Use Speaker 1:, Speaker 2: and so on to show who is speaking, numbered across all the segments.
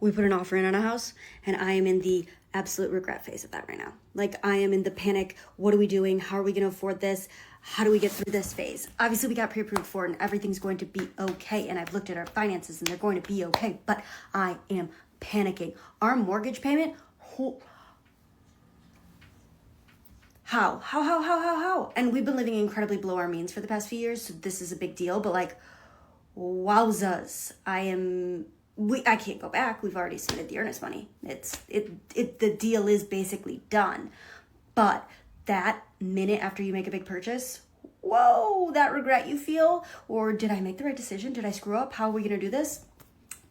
Speaker 1: we put an offer in on a house, and I am in the absolute regret phase of that right now. Like, I am in the panic. What are we doing? How are we going to afford this? How do we get through this phase? Obviously, we got pre-approved for it, and everything's going to be okay. And I've looked at our finances, and they're going to be okay. But I am panicking. Our mortgage payment, how? And we've been living incredibly below our means for the past few years, so this is a big deal. But like, wowzas, I can't go back. We've already submitted the earnest money. The deal is basically done. But that minute after you make a big purchase, whoa, that regret you feel, or did I make the right decision? Did I screw up? How are we going to do this?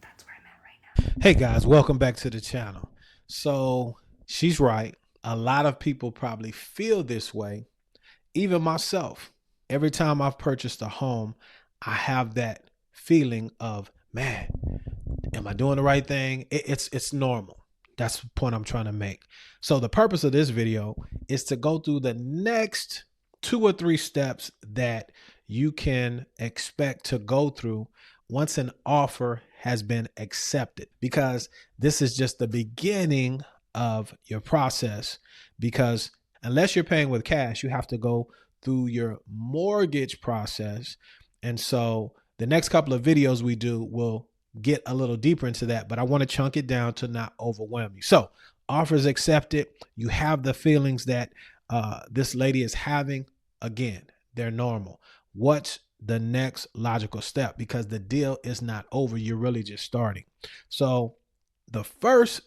Speaker 1: That's where I'm at right now.
Speaker 2: Hey guys, welcome back to the channel. So she's right. A lot of people probably feel this way. Even myself, every time I've purchased a home, I have that feeling of, man, am I doing the right thing? It's normal. That's the point I'm trying to make. So the purpose of this video is to go through the next 2 or 3 steps that you can expect to go through once an offer has been accepted, because this is just the beginning of your process. Because unless you're paying with cash, you have to go through your mortgage process. And so the next couple of videos we do will get a little deeper into that, but I want to chunk it down to not overwhelm you. So offers accepted, you have the feelings that this lady is having. Again, they're normal. What's the next logical step? Because the deal is not over. You're really just starting. So the first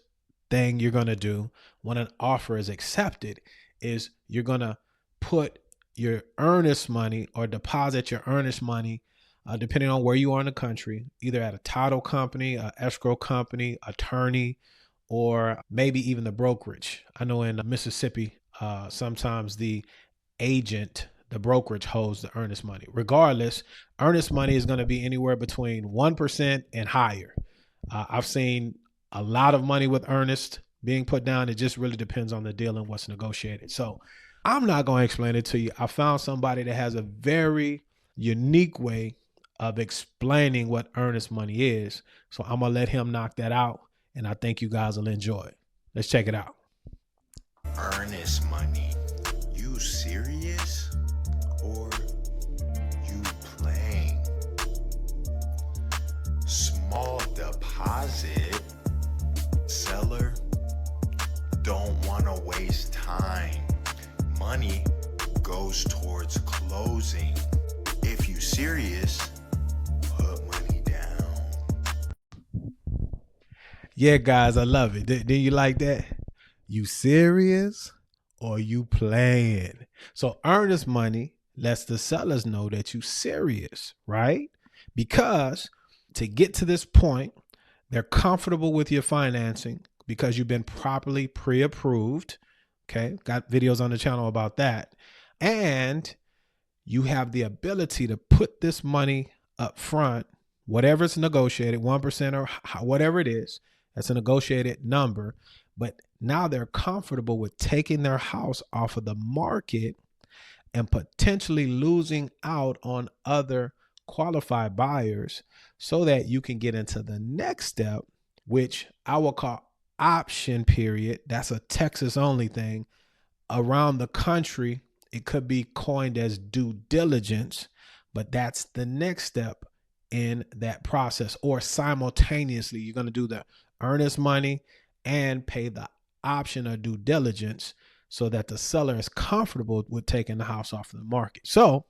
Speaker 2: thing you're going to do when an offer is accepted is you're going to put your earnest money or deposit your earnest money, depending on where you are in the country, either at a title company, an escrow company, attorney, or maybe even the brokerage. I know in Mississippi, sometimes the agent, the brokerage holds the earnest money. Regardless, earnest money is going to be anywhere between 1% and higher. I've seen a lot of money with earnest being put down. It just really depends on the deal and what's negotiated. So I'm not going to explain it to you. I found somebody that has a very unique way of explaining what earnest money is. So I'm going to let him knock that out, and I think you guys will enjoy it. Let's check it out.
Speaker 3: Earnest money. You serious or you playing? Small deposit. Seller don't want to waste time. Money goes towards closing. If you serious, put money down.
Speaker 2: Yeah, guys, I love it. Did you like that? You serious or you playing? So earnest money lets the sellers know that you serious, right? Because to get to this point, they're comfortable with your financing because you've been properly pre-approved. Okay, got videos on the channel about that. And you have the ability to put this money up front, whatever it's negotiated, 1% or whatever it is, that's a negotiated number. But now they're comfortable with taking their house off of the market and potentially losing out on other qualified buyers so that you can get into the next step, which I will call option period. That's a Texas only thing. Around the country, it could be coined as due diligence, but that's the next step in that process. Or simultaneously, you're going to do the earnest money and pay the option or due diligence so that the seller is comfortable with taking the house off the market. So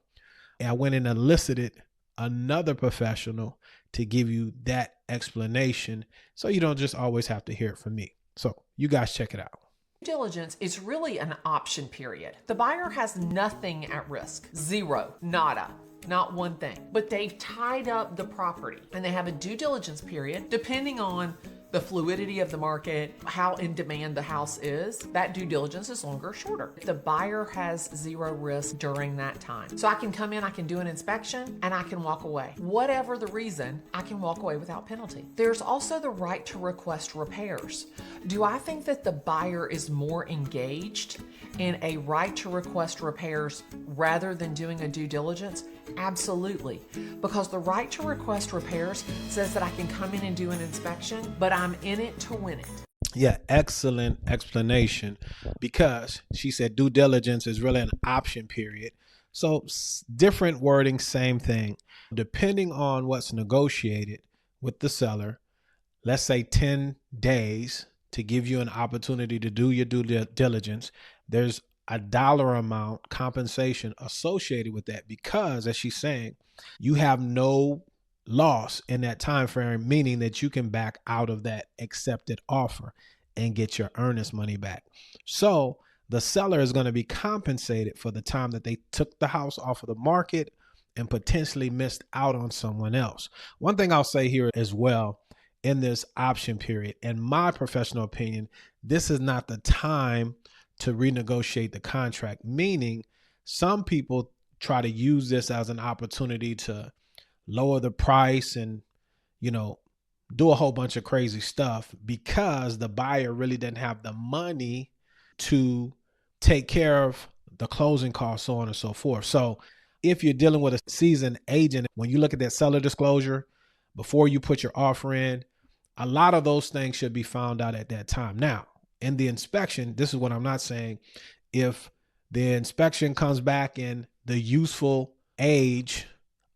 Speaker 2: I went and enlisted another professional to give you that explanation so you don't just always have to hear it from me. So you guys check it out.
Speaker 4: Diligence is really an option period. The buyer has nothing at risk. Zero, nada, not one thing. But they've tied up the property and they have a due diligence period depending on the fluidity of the market, how in demand the house is. That due diligence is longer or shorter. The buyer has zero risk during that time. So I can come in, I can do an inspection, and I can walk away. Whatever the reason, I can walk away without penalty. There's also the right to request repairs. Do I think that the buyer is more engaged in a right to request repairs rather than doing a due diligence? Absolutely. Because the right to request repairs says that I can come in and do an inspection, but I'm in it to win it.
Speaker 2: Yeah, excellent explanation, because she said due diligence is really an option period. So different wording, same thing. Depending on what's negotiated with the seller, let's say 10 days to give you an opportunity to do your due diligence, there's a dollar amount compensation associated with that, because as she's saying, you have no loss in that time frame, meaning that you can back out of that accepted offer and get your earnest money back. So the seller is going to be compensated for the time that they took the house off of the market and potentially missed out on someone else. One thing I'll say here as well, in this option period, in my professional opinion, this is not the time to renegotiate the contract, meaning some people try to use this as an opportunity to lower the price and, do a whole bunch of crazy stuff because the buyer really didn't have the money to take care of the closing costs, so on and so forth. So if you're dealing with a seasoned agent, when you look at that seller disclosure, before you put your offer in, a lot of those things should be found out at that time. Now, in the inspection, this is what I'm not saying. If the inspection comes back and the useful age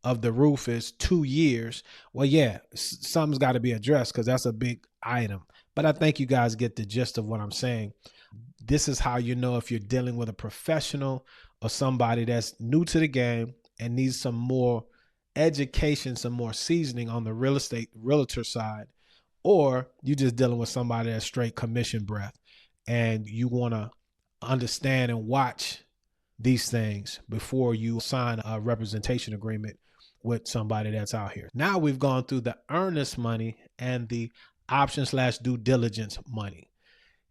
Speaker 2: of the roof is 2 years, well, yeah, something's got to be addressed because that's a big item. But I think you guys get the gist of what I'm saying. This is how you know if you're dealing with a professional or somebody that's new to the game and needs some more education, some more seasoning on the real estate realtor side, or you just dealing with somebody that's straight commission breath and you want to understand and watch these things before you sign a representation agreement with somebody that's out here. Now we've gone through the earnest money and the option/due diligence money.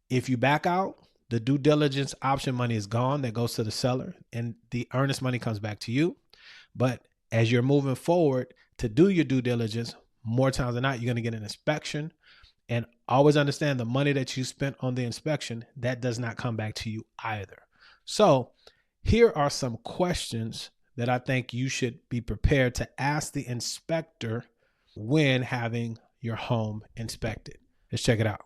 Speaker 2: If you back out, the due diligence option money is gone. That goes to the seller and the earnest money comes back to you. But as you're moving forward to do your due diligence, more times than not, you're going to get an inspection. And always understand the money that you spent on the inspection, that does not come back to you either. So here are some questions that I think you should be prepared to ask the inspector when having your home inspected. Let's check it out.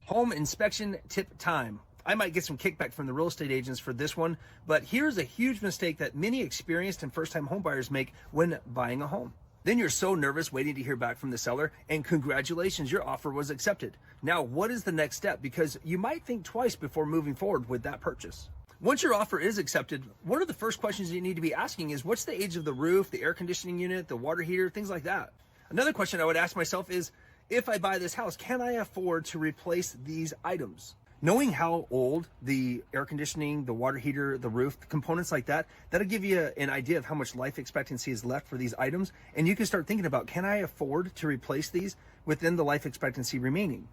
Speaker 5: Home inspection tip time. I might get some kickback from the real estate agents for this one, but here's a huge mistake that many experienced and first-time homebuyers make when buying a home. Then you're so nervous waiting to hear back from the seller, and congratulations, your offer was accepted. Now, what is the next step? Because you might think twice before moving forward with that purchase. Once your offer is accepted, one of the first questions you need to be asking is, what's the age of the roof, the air conditioning unit, the water heater, things like that. Another question I would ask myself is, if I buy this house, can I afford to replace these items? Knowing how old the air conditioning, the water heater, the roof, components like that, that'll give you an idea of how much life expectancy is left for these items. And you can start thinking about, can I afford to replace these within the life expectancy remaining?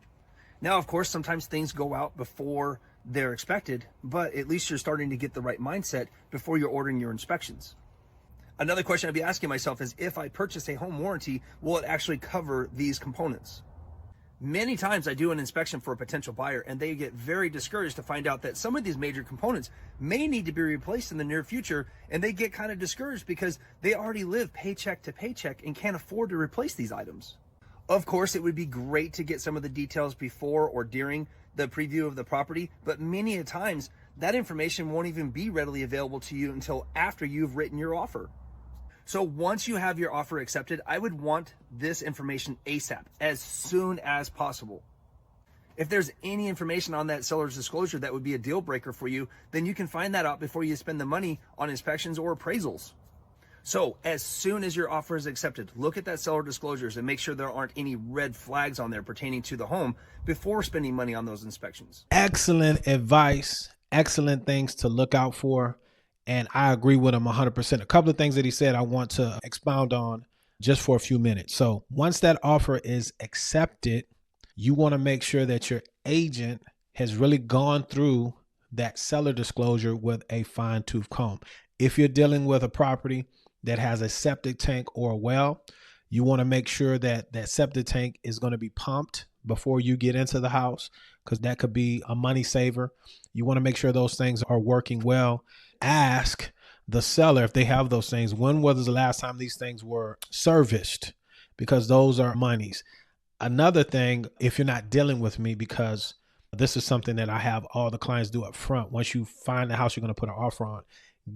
Speaker 5: Now, of course, sometimes things go out before they're expected, but at least you're starting to get the right mindset before you're ordering your inspections. Another question I'd be asking myself is, if I purchase a home warranty, will it actually cover these components? Many times I do an inspection for a potential buyer and they get very discouraged to find out that some of these major components may need to be replaced in the near future, and they get kind of discouraged because they already live paycheck to paycheck and can't afford to replace these items. Of course, it would be great to get some of the details before or during the preview of the property, but many a times that information won't even be readily available to you until after you've written your offer. So once you have your offer accepted, I would want this information ASAP, as soon as possible. If there's any information on that seller's disclosure that would be a deal breaker for you, then you can find that out before you spend the money on inspections or appraisals. So as soon as your offer is accepted, look at that seller disclosures and make sure there aren't any red flags on there pertaining to the home before spending money on those inspections.
Speaker 2: Excellent advice, excellent things to look out for. And I agree with him 100%. A couple of things that he said I want to expound on just for a few minutes. So once that offer is accepted, you want to make sure that your agent has really gone through that seller disclosure with a fine-tooth comb. If you're dealing with a property that has a septic tank or a well, you want to make sure that that septic tank is going to be pumped before you get into the house, because that could be a money saver. You want to make sure those things are working well. Ask the seller if they have those things. When was the last time these things were serviced? Because those are monies. Another thing, if you're not dealing with me, because this is something that I have all the clients do up front. Once you find the house you're going to put an offer on,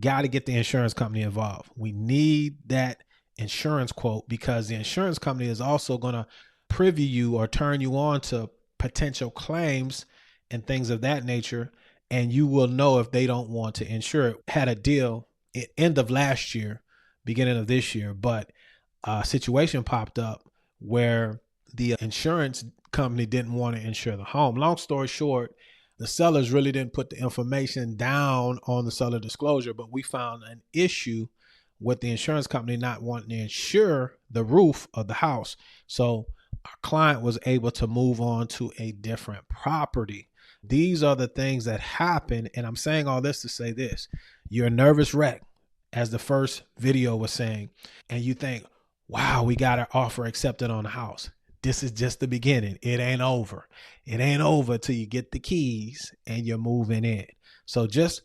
Speaker 2: got to get the insurance company involved. We need that insurance quote, because the insurance company is also going to privy you or turn you on to potential claims and things of that nature. And you will know if they don't want to insure it. Had a deal at end of last year, beginning of this year, but a situation popped up where the insurance company didn't want to insure the home. Long story short, the sellers really didn't put the information down on the seller disclosure, but we found an issue with the insurance company not wanting to insure the roof of the house. So our client was able to move on to a different property. These are the things that happen. And I'm saying all this to say this: you're a nervous wreck, as the first video was saying, and you think, wow, we got our offer accepted on the house. This is just the beginning. It ain't over. It ain't over till you get the keys and you're moving in. So just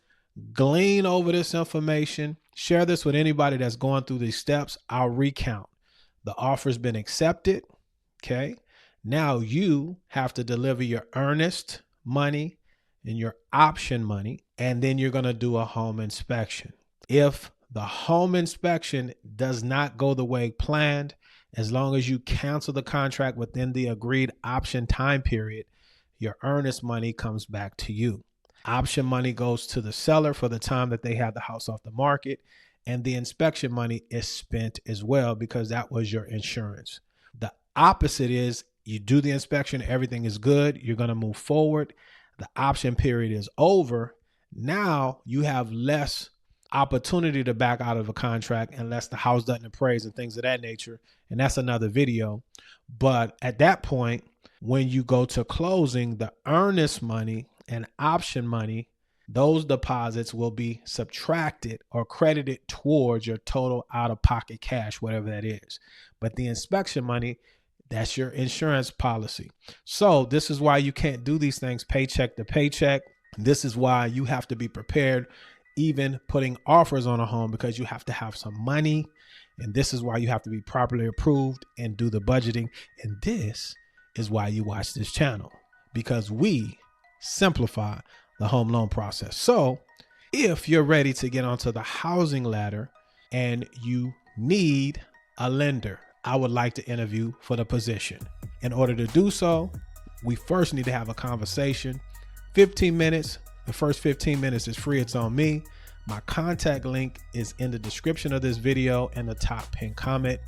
Speaker 2: glean over this information. Share this with anybody that's going through these steps. I'll recount. The offer's been accepted. Okay. Now you have to deliver your earnest money and your option money, and then you're going to do a home inspection. If the home inspection does not go the way planned, as long as you cancel the contract within the agreed option time period, your earnest money comes back to you. Option money goes to the seller for the time that they had the house off the market, and the inspection money is spent as well, because that was your insurance. The opposite is you do the inspection, everything is good, you're going to move forward. The option period is over. Now you have less opportunity to back out of a contract unless the house doesn't appraise and things of that nature. And that's another video. But at that point, when you go to closing, the earnest money and option money, those deposits will be subtracted or credited towards your total out-of-pocket cash, whatever that is. But the inspection money, that's your insurance policy. So this is why you can't do these things paycheck to paycheck. This is why you have to be prepared, even putting offers on a home, because you have to have some money. And this is why you have to be properly approved and do the budgeting. And this is why you watch this channel, because we simplify the home loan process. So if you're ready to get onto the housing ladder and you need a lender, I would like to interview for the position. In order to do so, we first need to have a conversation. 15 minutes. The first 15 minutes is free. It's on me. My contact link is in the description of this video and the top pinned comment.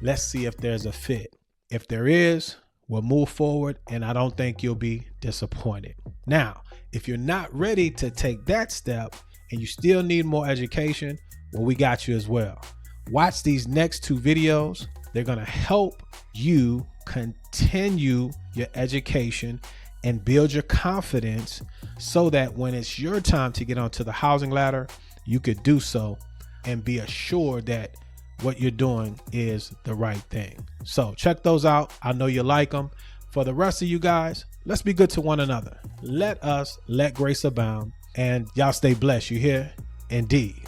Speaker 2: Let's see if there's a fit. If there is, we'll move forward, and I don't think you'll be disappointed. Now, if you're not ready to take that step and you still need more education, well, we got you as well. Watch these next two videos. They're going to help you continue your education and build your confidence so that when it's your time to get onto the housing ladder, you could do so and be assured that what you're doing is the right thing. So check those out. I know you like them. For the rest of you guys, let's be good to one another. Let us let grace abound, and y'all stay blessed. You hear? Indeed.